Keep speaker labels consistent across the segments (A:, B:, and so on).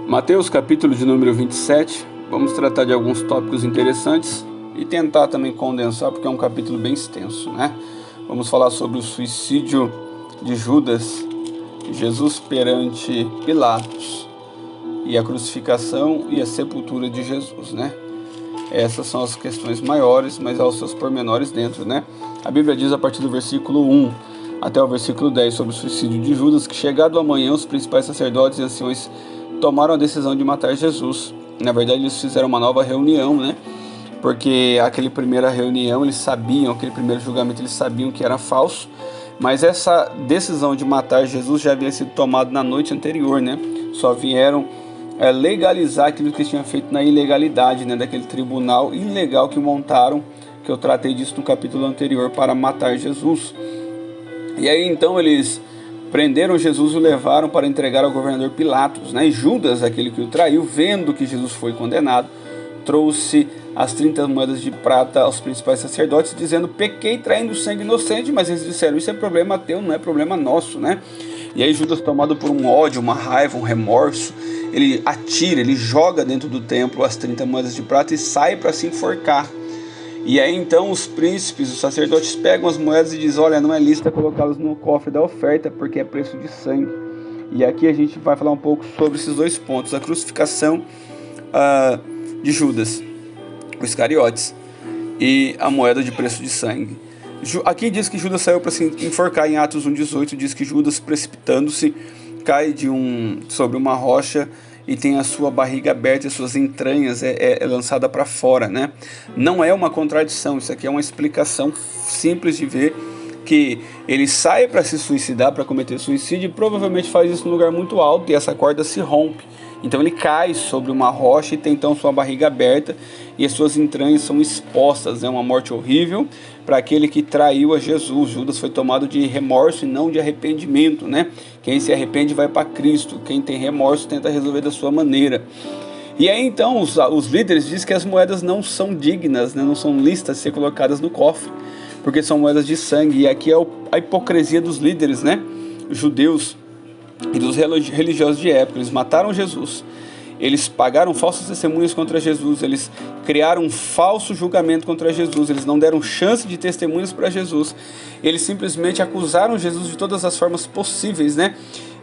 A: Mateus capítulo de número 27, vamos tratar de alguns tópicos interessantes e tentar também condensar, porque é um capítulo bem extenso, né? Vamos falar sobre o suicídio de Judas, Jesus perante Pilatos e a crucificação e a sepultura de Jesus, né? Essas são as questões maiores, mas há os seus pormenores dentro, né? A Bíblia diz a partir do versículo 1 até o versículo 10 sobre o suicídio de Judas, que chegado amanhã os principais sacerdotes e anciões tomaram a decisão de matar Jesus. Na verdade, eles fizeram uma nova reunião, né? Porque aquela primeira reunião, eles sabiam, aquele primeiro julgamento, eles sabiam que era falso, mas essa decisão de matar Jesus já havia sido tomada na noite anterior, né? Só vieram legalizar aquilo que eles tinham feito na ilegalidade, né? Daquele tribunal ilegal que montaram, que eu tratei disso no capítulo anterior, para matar Jesus. E aí então eles prenderam Jesus e o levaram para entregar ao governador Pilatos, né? E Judas, aquele que o traiu, vendo que Jesus foi condenado, trouxe as 30 moedas de prata aos principais sacerdotes, dizendo: pequei traindo sangue inocente. Mas eles disseram: isso é problema teu, não é problema nosso, né? E aí Judas, tomado por um ódio, uma raiva, um remorso, ele atira, ele joga dentro do templo as 30 moedas de prata e sai para se enforcar. E aí então os príncipes, os sacerdotes pegam as moedas e dizem: olha, não é lícito colocá-las no cofre da oferta, porque é preço de sangue. E aqui a gente vai falar um pouco sobre esses dois pontos: a crucificação de Judas, o Iscariotes, e a moeda de preço de sangue. Aqui diz que Judas saiu para se enforcar. Em Atos 1,18 diz que Judas, precipitando-se, cai sobre uma rocha e tem a sua barriga aberta e as suas entranhas lançada para fora, né? Não é uma contradição, isso aqui é uma explicação simples de ver que ele sai para se suicidar, para cometer suicídio, e provavelmente faz isso num lugar muito alto e essa corda se rompe. Então ele cai sobre uma rocha e tem então sua barriga aberta e as suas entranhas são expostas. É uma morte horrível para aquele que traiu a Jesus. Judas foi tomado de remorso e não de arrependimento, né? Quem se arrepende vai para Cristo. Quem tem remorso tenta resolver da sua maneira. E aí então os líderes dizem que as moedas não são dignas, né? Não são lícitas de ser colocadas no cofre, porque são moedas de sangue. E aqui é a hipocrisia dos líderes, né? Os judeus e dos religiosos de época. Eles mataram Jesus, eles pagaram falsas testemunhas contra Jesus, eles criaram um falso julgamento contra Jesus, eles não deram chance de testemunhas para Jesus, eles simplesmente acusaram Jesus de todas as formas possíveis, né,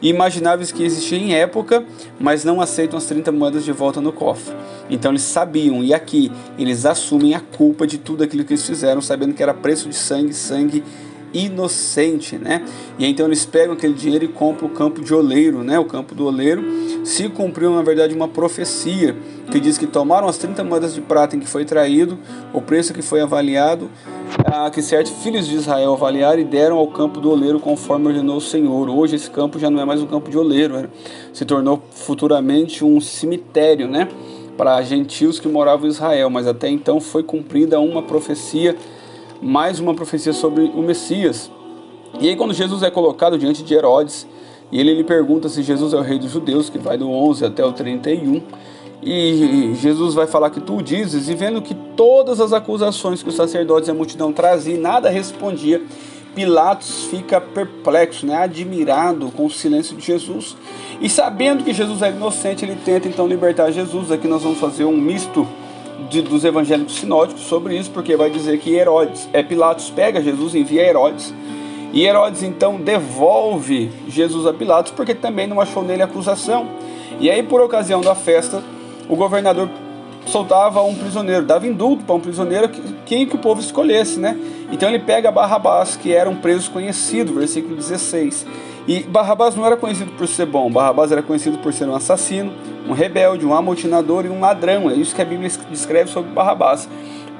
A: e imagináveis que existiam em época, mas não aceitam as 30 moedas de volta no cofre. Então eles sabiam, e aqui eles assumem a culpa de tudo aquilo que eles fizeram, sabendo que era preço de sangue inocente, né? E então eles pegam aquele dinheiro e compram o campo de oleiro, né? O campo do oleiro. Se cumpriu, na verdade, uma profecia que diz que tomaram as 30 moedas de prata em que foi traído, o preço que foi avaliado, que certos filhos de Israel avaliaram e deram ao campo do oleiro conforme ordenou o Senhor. Hoje esse campo já não é mais um campo de oleiro, se tornou futuramente um cemitério, né? Para gentios que moravam em Israel, mas até então foi cumprida uma profecia, mais uma profecia sobre o Messias. E aí quando Jesus é colocado diante de Herodes, e ele lhe pergunta se Jesus é o rei dos judeus, que vai do 11 até o 31, e Jesus vai falar que tu o dizes, e vendo que todas as acusações que os sacerdotes e a multidão traziam, nada respondia, Pilatos fica perplexo, né, admirado com o silêncio de Jesus, e sabendo que Jesus é inocente, ele tenta então libertar Jesus. Aqui nós vamos fazer um misto dos evangélicos sinóticos sobre isso, porque vai dizer que Pilatos pega Jesus e envia Herodes, e Herodes então devolve Jesus a Pilatos, porque também não achou nele acusação. E aí, por ocasião da festa, o governador soltava um prisioneiro, dava indulto para um prisioneiro, quem que o povo escolhesse, né? Então ele pega Barrabás, que era um preso conhecido, versículo 16. E Barrabás não era conhecido por ser bom, Barrabás era conhecido por ser um assassino, um rebelde, um amotinador e um ladrão. É isso que a Bíblia descreve sobre Barrabás.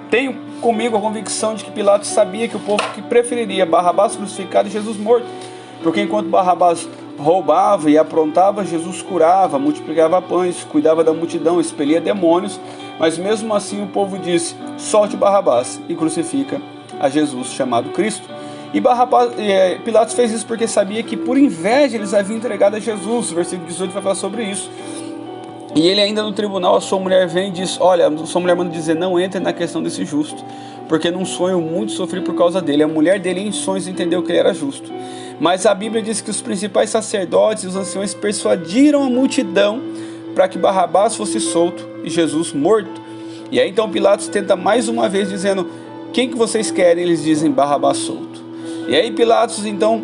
A: Tenho comigo a convicção de que Pilatos sabia que o povo que preferiria Barrabás crucificado e Jesus morto, porque enquanto Barrabás roubava e aprontava, Jesus curava, multiplicava pães, cuidava da multidão, expelia demônios. Mas mesmo assim o povo disse: solte Barrabás, e crucifica a Jesus, chamado Cristo. E Pilatos fez isso porque sabia que por inveja eles haviam entregado a Jesus. O versículo 18 vai falar sobre isso. E ele ainda no tribunal, a sua mulher vem e diz: olha, a sua mulher manda dizer, não entre na questão desse justo, porque num sonho muito sofri por causa dele. A mulher dele em sonhos entendeu que ele era justo. Mas a Bíblia diz que os principais sacerdotes e os anciões persuadiram a multidão para que Barrabás fosse solto e Jesus morto. E aí então Pilatos tenta mais uma vez dizendo: quem que vocês querem? Eles dizem: Barrabás solto. E aí Pilatos então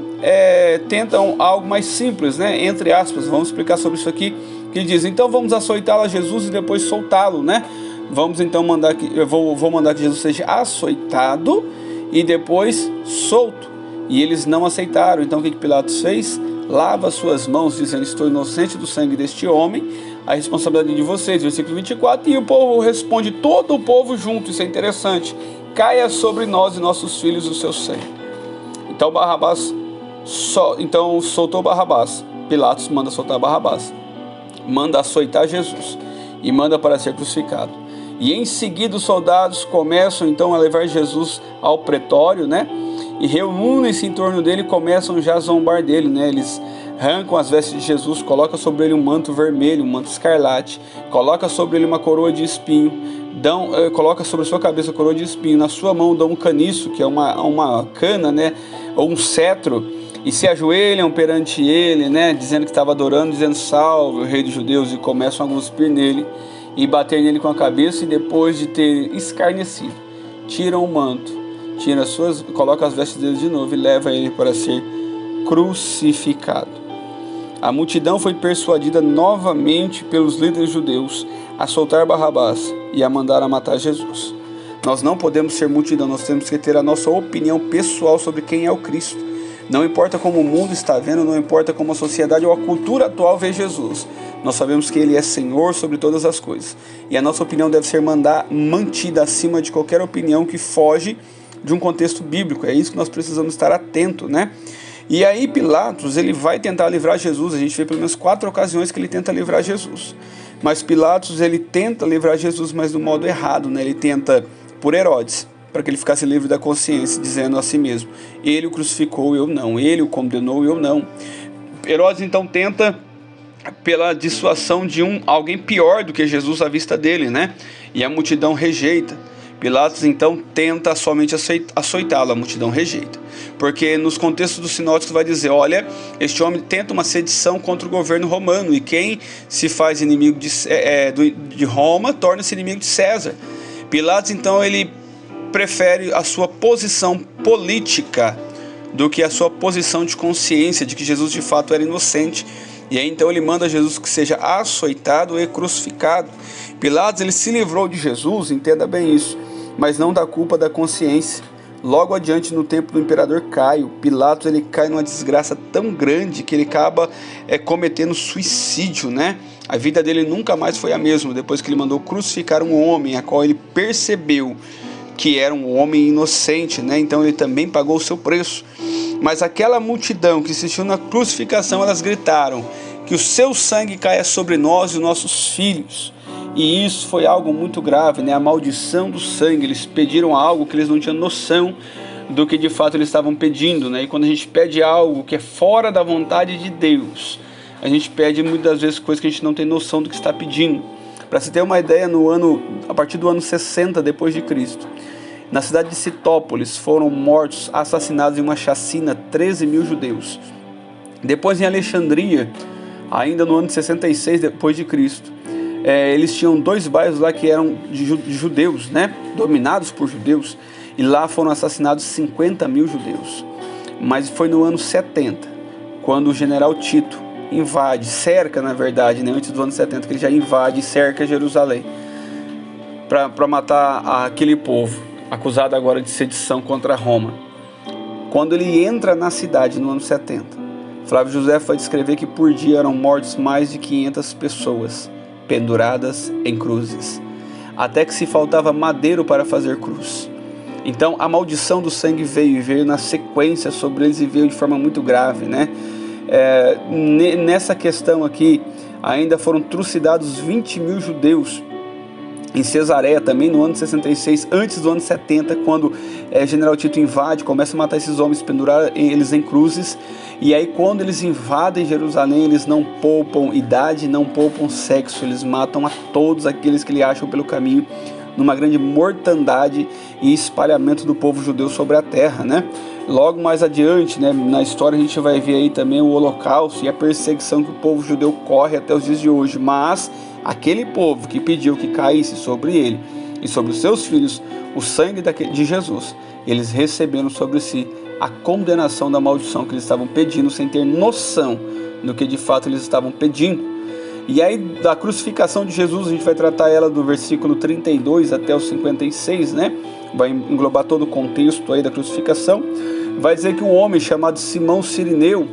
A: tentam algo mais simples, né? Entre aspas, vamos explicar sobre isso aqui, que ele diz: então vamos açoitá-lo a Jesus e depois soltá-lo, né? Vamos então mandar que eu vou mandar que Jesus seja açoitado e depois solto. E eles não aceitaram. Então o que Pilatos fez? Lava suas mãos, dizendo: estou inocente do sangue deste homem, a responsabilidade de vocês. Versículo 24, e o povo responde, todo o povo junto, isso é interessante: caia sobre nós e nossos filhos o seu sangue. Então Barrabás, então soltou Barrabás. Pilatos manda soltar Barrabás, manda açoitar Jesus e manda para ser crucificado. E em seguida os soldados começam então a levar Jesus ao pretório, né? E reúnem-se em torno dele e começam já a zombar dele, né? Eles arrancam as vestes de Jesus, colocam sobre ele um manto vermelho, um manto escarlate, coloca sobre ele uma coroa de espinho, coloca sobre a sua cabeça a coroa de espinho, na sua mão dão um caniço, que é uma cana, né? Ou um cetro, e se ajoelham perante ele, né? Dizendo que estava adorando, dizendo: salve o rei dos judeus, e começam a cuspir nele e bater nele com a cabeça, e depois de ter escarnecido, tiram o manto, coloca as vestes dele de novo e leva ele para ser crucificado. A multidão foi persuadida novamente pelos líderes judeus a soltar Barrabás e a mandar a matar Jesus. Nós não podemos ser multidão, nós temos que ter a nossa opinião pessoal sobre quem é o Cristo. Não importa como o mundo está vendo, não importa como a sociedade ou a cultura atual vê Jesus. Nós sabemos que Ele é Senhor sobre todas as coisas. E a nossa opinião deve ser mantida acima de qualquer opinião que foge de um contexto bíblico. É isso que nós precisamos estar atentos, né? E aí Pilatos, ele vai tentar livrar Jesus. A gente vê pelo menos 4 ocasiões que ele tenta livrar Jesus. Mas Pilatos, ele tenta livrar Jesus, mas do modo errado, né? Ele tenta por Herodes, para que ele ficasse livre da consciência, dizendo a si mesmo: ele o crucificou, eu não. Ele o condenou, eu não. Herodes então tenta pela dissuasão de alguém pior do que Jesus à vista dele, né? E a multidão rejeita. Pilatos então tenta somente açoitá-lo, a multidão rejeita. Porque nos contextos dos sinóticos vai dizer: olha, este homem tenta uma sedição contra o governo romano, e quem se faz inimigo de Roma torna-se inimigo de César. Pilatos então ele prefere a sua posição política do que a sua posição de consciência de que Jesus de fato era inocente. E aí então ele manda Jesus que seja açoitado e crucificado. Pilatos ele se livrou de Jesus, entenda bem isso, mas não da culpa da consciência. Logo adiante, no tempo do imperador Caio, Pilatos ele cai numa desgraça tão grande que ele acaba cometendo suicídio, né? A vida dele nunca mais foi a mesma, depois que ele mandou crucificar um homem, a qual ele percebeu que era um homem inocente, né? Então ele também pagou o seu preço. Mas aquela multidão que assistiu na crucificação, elas gritaram: que o seu sangue caia sobre nós e os nossos filhos. E isso foi algo muito grave, né? A maldição do sangue. Eles pediram algo que eles não tinham noção do que de fato eles estavam pedindo, né? E quando a gente pede algo que é fora da vontade de Deus, a gente pede muitas vezes coisas que a gente não tem noção do que está pedindo. Para se ter uma ideia, a partir do ano 60 depois de Cristo, na cidade de Citópolis foram mortos, assassinados em uma chacina 13 mil judeus. Depois em Alexandria, ainda no ano de 66 depois de Cristo, eles tinham 2 bairros lá que eram de judeus, né? Dominados por judeus, e lá foram assassinados 50 mil judeus. Mas foi no ano 70, quando o general Tito cerca na verdade, né? Antes do ano 70, que ele já invade e cerca Jerusalém para matar aquele povo, acusado agora de sedição contra Roma. Quando ele entra na cidade no ano 70, Flávio José vai descrever que por dia eram mortos mais de 500 pessoas, penduradas em cruzes, até que se faltava madeiro para fazer cruz. Então a maldição do sangue veio na sequência sobre eles, e veio de forma muito grave, né? Nessa questão aqui, ainda foram trucidados 20 mil judeus em Cesareia, também no ano de 66, antes do ano 70, quando General Tito invade, começa a matar esses homens, pendurar eles em cruzes. E aí quando eles invadem Jerusalém, eles não poupam idade, não poupam sexo, eles matam a todos aqueles que lhe acham pelo caminho, numa grande mortandade e espalhamento do povo judeu sobre a terra, né? Logo mais adiante, né, na história a gente vai ver aí também o holocausto e a perseguição que o povo judeu corre até os dias de hoje, mas aquele povo que pediu que caísse sobre ele e sobre os seus filhos o sangue de Jesus, eles receberam sobre si a condenação da maldição que eles estavam pedindo sem ter noção do que de fato eles estavam pedindo. E aí da crucificação de Jesus a gente vai tratar ela do versículo 32 até o 56, né? Vai englobar todo o contexto aí da crucificação. Vai dizer que um homem chamado Simão Cirineu,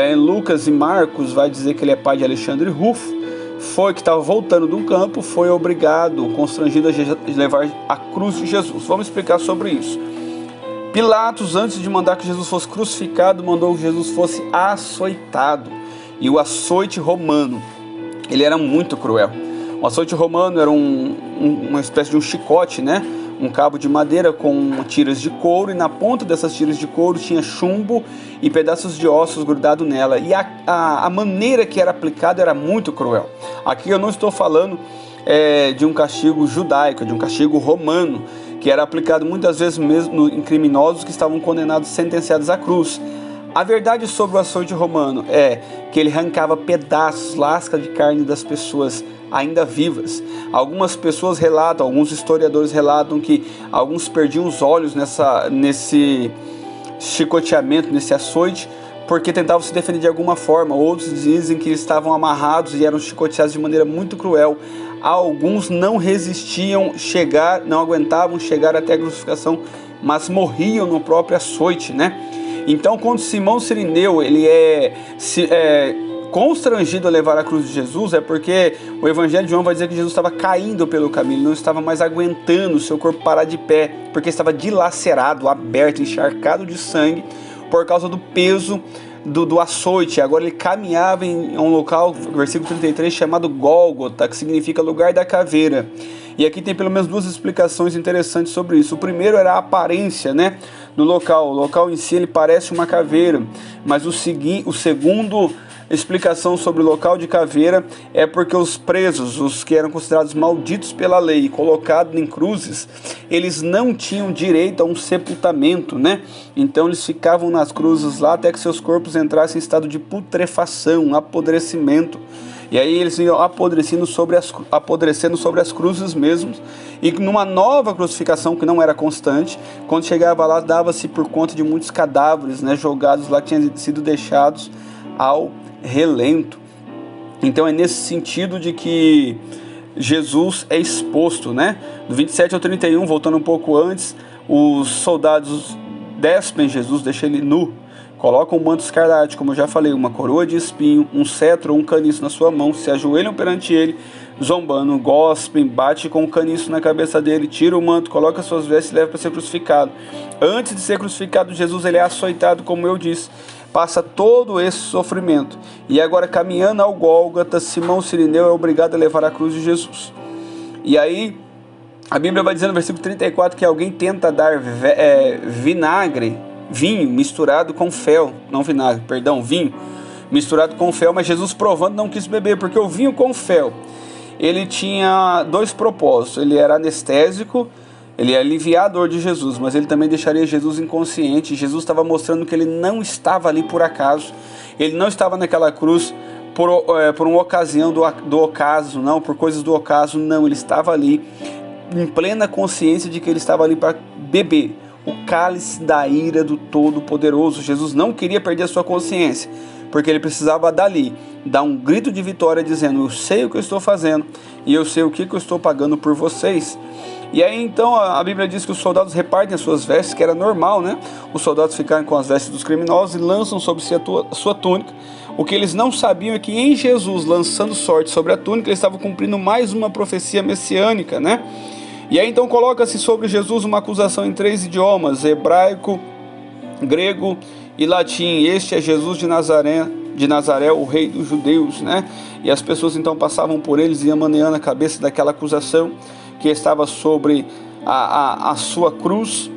A: em Lucas e Marcos vai dizer que ele é pai de Alexandre Rufo, que estava voltando de um campo, foi obrigado, constrangido a levar a cruz de Jesus. Vamos explicar sobre isso. Pilatos, antes de mandar que Jesus fosse crucificado, mandou que Jesus fosse açoitado. E o açoite romano, ele era muito cruel. O açoite romano era uma espécie de um chicote, né? Um cabo de madeira com tiras de couro, e na ponta dessas tiras de couro tinha chumbo e pedaços de ossos grudados nela. E a maneira que era aplicado era muito cruel. Aqui eu não estou falando de um castigo judaico, de um castigo romano, que era aplicado muitas vezes mesmo em criminosos que estavam condenados, sentenciados à cruz. A verdade sobre o açoite romano é que ele arrancava pedaços, lascas de carne das pessoas ainda vivas. Algumas pessoas relatam, alguns historiadores relatam que alguns perdiam os olhos nesse chicoteamento, nesse açoite, porque tentavam se defender de alguma forma. Outros dizem que eles estavam amarrados e eram chicoteados de maneira muito cruel. Alguns não resistiam não aguentavam chegar até a crucificação, mas morriam no próprio açoite, né? Então, quando Simão Cirineu ele é constrangido a levar a cruz de Jesus, é porque o Evangelho de João vai dizer que Jesus estava caindo pelo caminho, não estava mais aguentando o seu corpo parar de pé, porque estava dilacerado, aberto, encharcado de sangue, por causa do peso do açoite. Agora ele caminhava em um local, versículo 33, chamado Gólgota, que significa lugar da caveira. E aqui tem pelo menos duas explicações interessantes sobre isso. O primeiro era a aparência, né, do local. O local em si ele parece uma caveira, mas o segundo explicação sobre o local de caveira é porque os presos, os que eram considerados malditos pela lei e colocados em cruzes, eles não tinham direito a um sepultamento, né? Então eles ficavam nas cruzes lá até que seus corpos entrassem em estado de putrefação, apodrecimento. E aí eles iam apodrecendo sobre as cruzes mesmos. E numa nova crucificação que não era constante, quando chegava lá, dava-se por conta de muitos cadáveres, né, jogados lá, que tinham sido deixados ao relento. Então é nesse sentido de que Jesus é exposto, né? Do 27 ao 31, voltando um pouco antes, os soldados despem Jesus, deixam ele nu, colocam um manto escarlate, como eu já falei, uma coroa de espinho, um cetro ou um caniço na sua mão, se ajoelham perante ele, zombando, gospem, bate com o caniço na cabeça dele, tira o manto, coloca suas vestes e leva para ser crucificado. Antes de ser crucificado, Jesus ele é açoitado, como eu disse, passa todo esse sofrimento. E agora, caminhando ao Gólgota, Simão Cirineu é obrigado a levar a cruz de Jesus. E aí, a Bíblia vai dizer no versículo 34 que alguém tenta dar vinho misturado com fel, vinho misturado com fel, mas Jesus, provando, não quis beber, porque o vinho com fel, ele tinha dois propósitos. Ele era anestésico, ele é aliviador de Jesus, mas ele também deixaria Jesus inconsciente. Jesus estava mostrando que ele não estava ali por acaso, ele não estava naquela cruz por uma ocasião do ocaso, não, por coisas do ocaso, não, ele estava ali em plena consciência de que ele estava ali para beber o cálice da ira do Todo-Poderoso. Jesus não queria perder a sua consciência, porque ele precisava dali dar um grito de vitória, dizendo: eu sei o que eu estou fazendo e eu sei o que eu estou pagando por vocês. E aí então a Bíblia diz que os soldados repartem as suas vestes, que era normal, né? Os soldados ficarem com as vestes dos criminosos e lançam sobre si a sua túnica. O que eles não sabiam é que em Jesus, lançando sorte sobre a túnica, eles estavam cumprindo mais uma profecia messiânica, né? E aí então coloca-se sobre Jesus uma acusação em 3 idiomas, hebraico, grego e latim. Este é Jesus de Nazaré, o rei dos judeus, né? E as pessoas então passavam por eles e iam maneando a cabeça daquela acusação que estava sobre a sua cruz.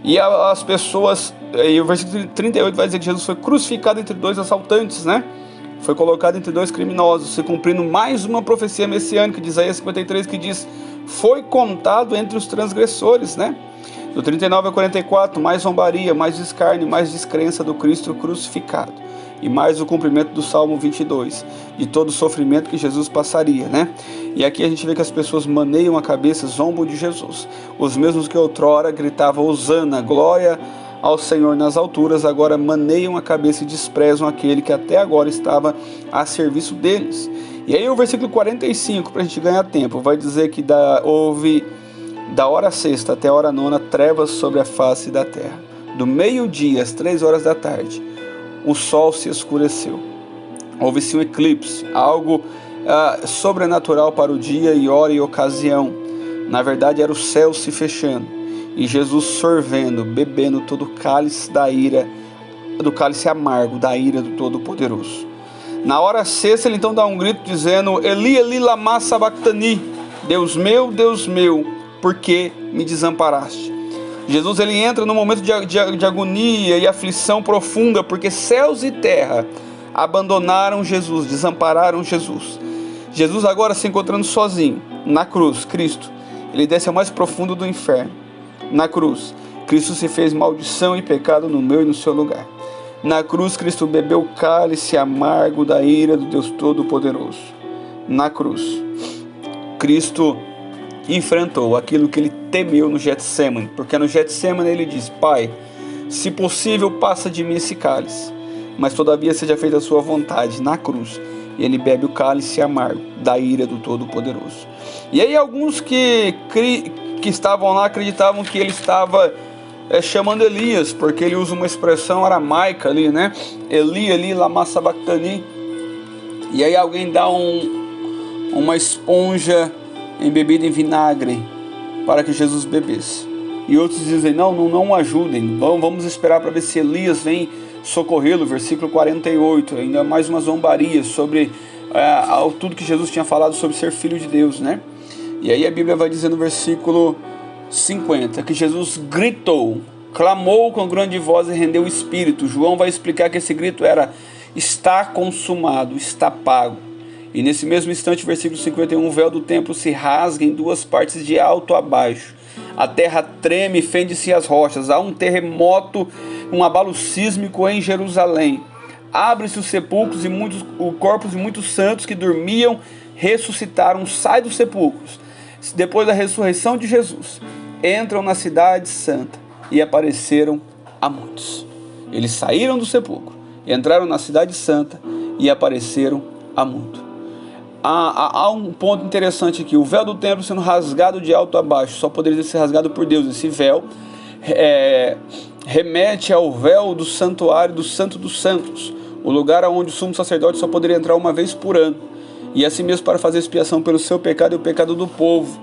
A: E as pessoas, e o versículo 38 vai dizer que Jesus foi crucificado entre 2 assaltantes, né? Foi colocado entre 2 criminosos, se cumprindo mais uma profecia messiânica de Isaías 53, que diz: foi contado entre os transgressores, né? Do 39 ao 44, mais zombaria, mais escárnio, mais descrença do Cristo crucificado. E mais o cumprimento do Salmo 22, de todo o sofrimento que Jesus passaria, né? E aqui a gente vê que as pessoas maneiam a cabeça, zombam de Jesus. Os mesmos que outrora gritavam Hosana, glória ao Senhor nas alturas, agora maneiam a cabeça e desprezam aquele que até agora estava a serviço deles. E aí o versículo 45, para a gente ganhar tempo, vai dizer que houve da hora sexta até a hora nona trevas sobre a face da terra. Do meio-dia às 3 horas da tarde, o sol se escureceu. Houve-se um eclipse, algo sobrenatural para o dia e hora e ocasião. Na verdade era o céu se fechando e Jesus sorvendo, bebendo todo o cálice da ira, do cálice amargo da ira do Todo-Poderoso. Na hora sexta ele então dá um grito dizendo: Eli, Eli, lama sabachthani, Deus meu, por que me desamparaste? Jesus ele entra num momento de agonia e aflição profunda, porque céus e terra abandonaram Jesus, desampararam Jesus. Jesus agora se encontrando sozinho na cruz, Cristo, ele desce ao mais profundo do inferno. Na cruz, Cristo se fez maldição e pecado no meu e no seu lugar. Na cruz, Cristo bebeu o cálice amargo da ira do Deus Todo-Poderoso. Na cruz, Cristo enfrentou aquilo que ele temeu no Getsemane, porque no Getsemane ele diz: Pai, se possível passa de mim esse cálice, mas todavia seja feita a sua vontade. Na cruz ele bebe o cálice amargo da ira do Todo-Poderoso. E aí alguns que estavam lá acreditavam que ele estava chamando Elias, porque ele usa uma expressão aramaica ali, né? Eli, Eli, lama sabachthani. E aí alguém dá uma esponja embebida em vinagre para que Jesus bebesse. E outros dizem: não ajudem, vamos esperar para ver se Elias vem socorrê-lo. Versículo 48, ainda mais uma zombaria sobre tudo que Jesus tinha falado sobre ser filho de Deus, né? E aí a Bíblia vai dizer no versículo 50 que Jesus gritou, clamou com grande voz e rendeu o espírito. João vai explicar que esse grito era: está consumado, está pago. E nesse mesmo instante, versículo 51, o véu do templo se rasga em 2 partes de alto a baixo. A terra treme e fende-se as rochas. Há um terremoto, um abalo sísmico em Jerusalém. Abre-se os sepulcros e os corpos de muitos santos que dormiam ressuscitaram. Sai dos sepulcros. Depois da ressurreição de Jesus, entram na cidade santa e apareceram a muitos. Eles saíram do sepulcro, entraram na cidade santa e apareceram a muitos. Há um ponto interessante aqui: o véu do templo sendo rasgado de alto a baixo, só poderia ser rasgado por Deus. Esse véu remete ao véu do santuário do Santo dos Santos, o lugar onde o sumo sacerdote só poderia entrar uma vez por ano, e assim mesmo para fazer expiação pelo seu pecado e o pecado do povo.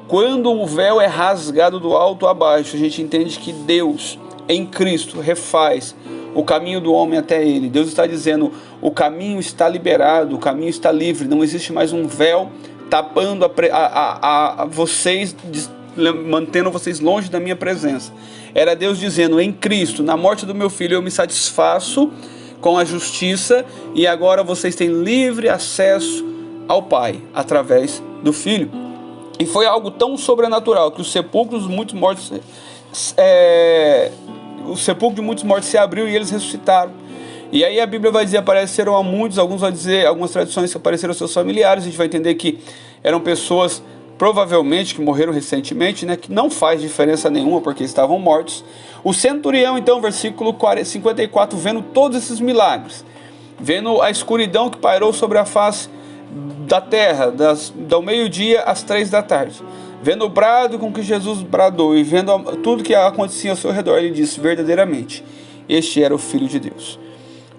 A: Quando o véu é rasgado do alto a baixo, a gente entende que Deus, em Cristo, refaz o caminho do homem até ele. Deus está dizendo: o caminho está liberado, o caminho está livre, não existe mais um véu tapando vocês, mantendo vocês longe da minha presença. Era Deus dizendo: em Cristo, na morte do meu filho, eu me satisfaço com a justiça, e agora vocês têm livre acesso ao Pai, através do Filho. E foi algo tão sobrenatural que os sepulcros de muitos mortos de muitos mortos se abriu e eles ressuscitaram. E aí a Bíblia vai dizer: apareceram a muitos. Alguns vão dizer, algumas tradições, que apareceram aos seus familiares. A gente vai entender que eram pessoas provavelmente que morreram recentemente, né, que não faz diferença nenhuma porque estavam mortos. O centurião, então, versículo 54, vendo todos esses milagres, vendo a escuridão que pairou sobre a face da terra, do meio-dia às 3 da tarde, vendo o brado com que Jesus bradou e vendo tudo que acontecia ao seu redor, ele disse: verdadeiramente, este era o Filho de Deus.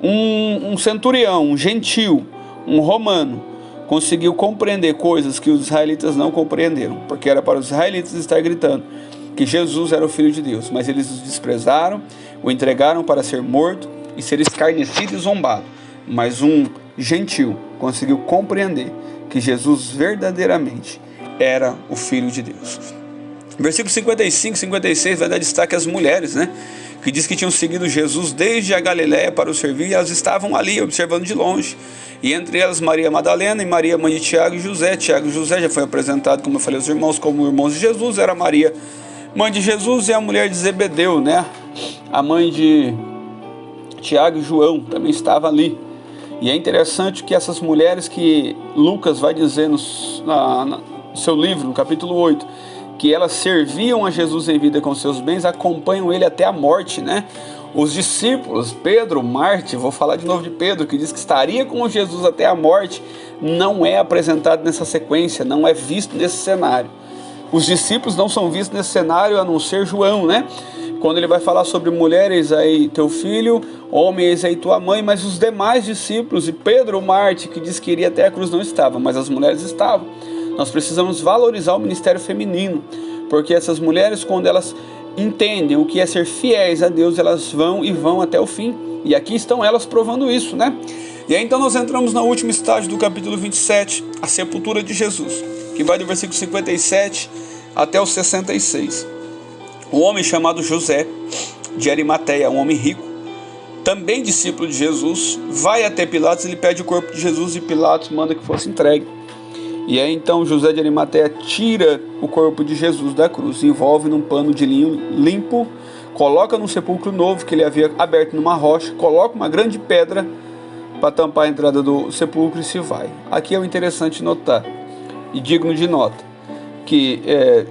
A: Um centurião, um gentil, um romano, conseguiu compreender coisas que os israelitas não compreenderam, porque era para os israelitas estar gritando que Jesus era o Filho de Deus, mas eles o desprezaram, o entregaram para ser morto e ser escarnecido e zombado. Mas um gentil conseguiu compreender que Jesus verdadeiramente era o Filho de Deus. Versículo 55 e 56 vai dar destaque às mulheres, né? Que diz que tinham seguido Jesus desde a Galiléia para o servir, e elas estavam ali observando de longe. e entre elas Maria Madalena e Maria, mãe de Tiago e José. Tiago e José já foi apresentado, como eu falei aos irmãos, como irmãos de Jesus. Era Maria, mãe de Jesus, e a mulher de Zebedeu, né? A mãe de Tiago e João também estava ali. E é interessante que essas mulheres que Lucas vai dizer no seu livro, no capítulo 8, que elas serviam a Jesus em vida com seus bens, acompanham ele até a morte, né? Os discípulos, Pedro, Marte, vou falar de novo de Pedro, que diz que estaria com Jesus até a morte, não é apresentado nessa sequência, não é visto nesse cenário. Os discípulos não são vistos nesse cenário, a não ser João, né? Quando ele vai falar sobre mulher, eis aí teu filho, homem, eis aí tua mãe, mas os demais discípulos, e Pedro, Marte, que diz que iria até a cruz, não estavam, mas as mulheres estavam. Nós precisamos valorizar o ministério feminino, porque essas mulheres, quando elas entendem o que é ser fiéis a Deus, elas vão até o fim. E aqui estão elas provando isso, né? E aí então nós entramos no último estágio do capítulo 27, a sepultura de Jesus, que vai do versículo 57 até o 66. Um homem chamado José, de Arimateia, um homem rico, também discípulo de Jesus, vai até Pilatos e lhe pede o corpo de Jesus, e Pilatos manda que fosse entregue. E aí então José de Arimateia tira o corpo de Jesus da cruz, envolve num pano de linho limpo, coloca num sepulcro novo que ele havia aberto numa rocha, coloca uma grande pedra para tampar a entrada do sepulcro e se vai. Aqui é o interessante notar, e digno de nota, que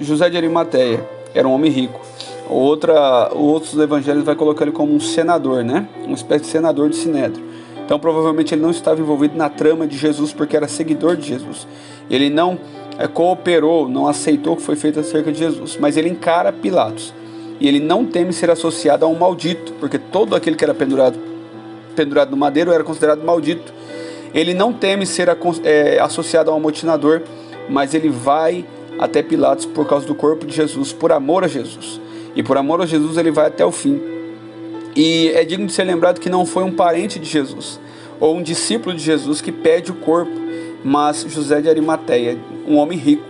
A: José de Arimateia era um homem rico. Outros evangelhos vai colocar ele como um senador, né? Uma espécie de senador de Sinédrio. Então provavelmente ele não estava envolvido na trama de Jesus porque era seguidor de Jesus. Ele não cooperou, não aceitou o que foi feito acerca de Jesus, mas ele encara Pilatos. E ele não teme ser associado a um maldito, porque todo aquele que era pendurado no madeiro era considerado maldito. Ele não teme ser associado a um amotinador, mas ele vai até Pilatos por causa do corpo de Jesus, por amor a Jesus. E por amor a Jesus ele vai até o fim. E é digno de ser lembrado que não foi um parente de Jesus, ou um discípulo de Jesus que pede o corpo, mas José de Arimateia, um homem rico,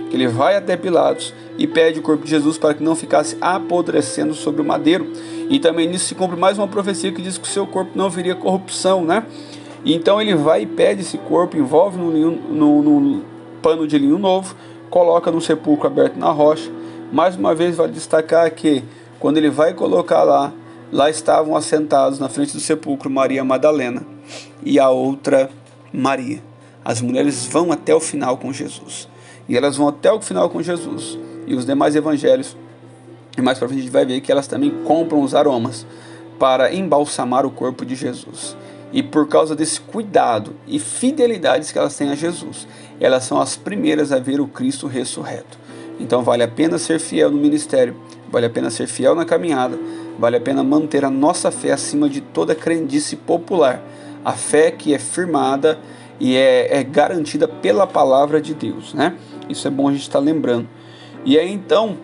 A: que ele vai até Pilatos e pede o corpo de Jesus para que não ficasse apodrecendo sobre o madeiro. E também nisso se cumpre mais uma profecia que diz que o seu corpo não viria corrupção, né? E então ele vai e pede esse corpo, envolve num pano de linho novo, coloca num sepulcro aberto na rocha. Mais uma vez vale destacar que quando ele vai colocar lá estavam assentados na frente do sepulcro Maria Madalena e a outra Maria. As mulheres vão até o final com Jesus. E elas vão até o final com Jesus. E os demais evangelhos, e mais para frente a gente vai ver que elas também compram os aromas para embalsamar o corpo de Jesus. E por causa desse cuidado e fidelidades que elas têm a Jesus, elas são as primeiras a ver o Cristo ressurreto. Então vale a pena ser fiel no ministério, vale a pena ser fiel na caminhada, vale a pena manter a nossa fé acima de toda crendice popular. A fé que é firmada e é garantida pela palavra de Deus, né? Isso é bom a gente estar lembrando. E aí então,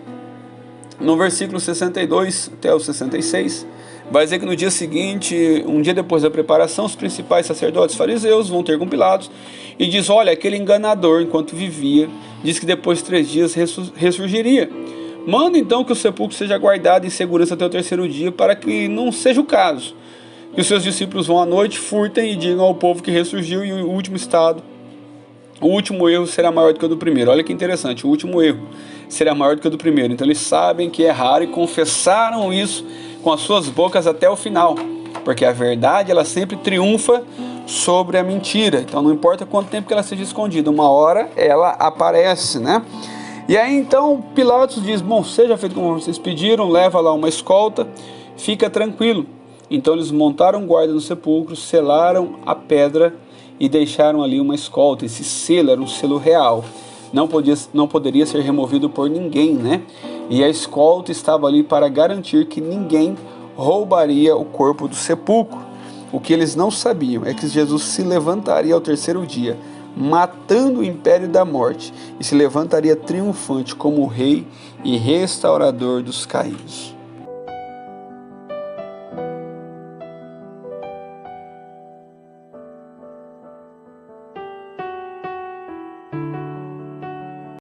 A: no versículo 62 até o 66, vai dizer que no dia seguinte, um dia depois da preparação, os principais sacerdotes fariseus vão ter com Pilatos e diz: olha, aquele enganador, enquanto vivia, diz que depois de 3 dias ressurgiria. Manda então que o sepulcro seja guardado em segurança até o 3º dia, para que não seja o caso que os seus discípulos vão à noite, furtem e digam ao povo que ressurgiu, e o último erro será maior do que o do primeiro. Olha que interessante, o último erro será maior do que o do primeiro. Então eles sabem que erraram e confessaram isso com as suas bocas até o final, porque a verdade ela sempre triunfa sobre a mentira. Então não importa quanto tempo que ela seja escondida, uma hora ela aparece, né? E aí então Pilatos diz: bom, seja feito como vocês pediram, leva lá uma escolta, fica tranquilo. Então eles montaram guarda no sepulcro, selaram a pedra e deixaram ali uma escolta. Esse selo era um selo real, não poderia ser removido por ninguém, né? E a escolta estava ali para garantir que ninguém roubaria o corpo do sepulcro. O que eles não sabiam é que Jesus se levantaria ao 3º dia, matando o império da morte, e se levantaria triunfante como rei e restaurador dos caídos.